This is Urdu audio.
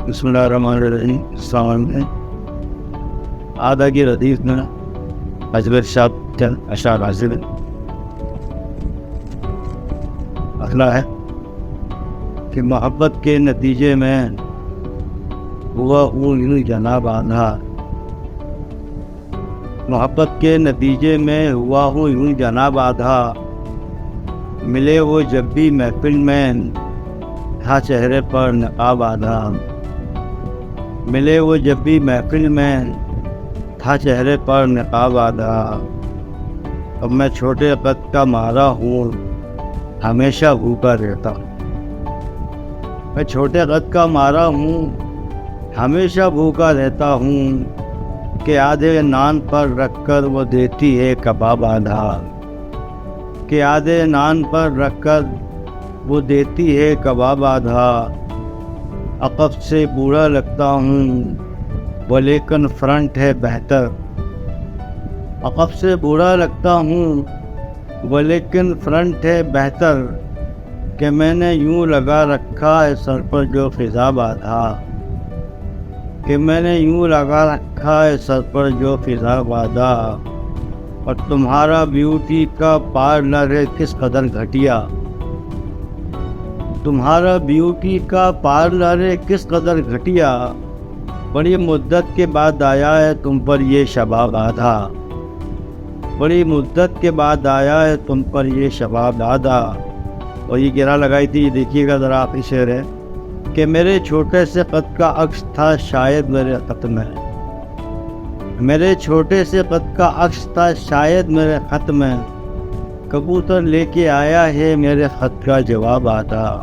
بسم اللہ الرحمن الرحیم. السلام علیکم. آدھا کی ردیف میں حضرت شاہ چند اشعار حاصل اخلا ہے کہ محبت کے نتیجے میں ہوا یوں جناب آدھا. محبت کے نتیجے میں ہوا ہوں یوں جناب آدھا. ملے وہ جب بھی محفل میں تھا چہرے پر نقاب آدھا. ملے وہ جب بھی محفل میں تھا چہرے پر نقاب آدھا. اب میں چھوٹے قد کا مارا ہوں ہمیشہ بھوکا رہتا. میں چھوٹے قد کا مارا ہوں ہمیشہ بھوکا رہتا ہوں کہ آدھے نان پر رکھ کر وہ دیتی ہے کباب آدھا. کہ آدھے نان پر رکھ کر وہ دیتی ہے کباب آدھا. عقب سے بوڑھا لگتا ہوں وہ لیکن فرنٹ ہے بہتر. عقب سے بوڑھا لگتا ہوں وہ لیکن فرنٹ ہے بہتر. کہ میں نے یوں لگا رکھا ہے سر پر جو خضاب آدھا. کہ میں نے یوں لگا رکھا ہے سر پر جو خضاب آدھا. اور تمہارا بیوٹی کا پارلر ہے کس قدر گھٹیا. تمہارا بیوٹی کا پارلر ہے کس قدر گھٹیا. بڑی مدت کے بعد آیا ہے تم پر یہ شباب آدھا. بڑی مدت کے بعد آیا ہے تم پر یہ شباب آدھا. اور یہ گرا لگائی تھی. یہ دیکھیے گا ذرا آپ. شعر ہے کہ میرے چھوٹے سے قد کا عکس تھا شاید میرے خط میں. میرے چھوٹے سے قد کا عکس تھا شاید میرے خط میں. کبوتر لے کے آیا ہے میرے خط کا جواب آدھا.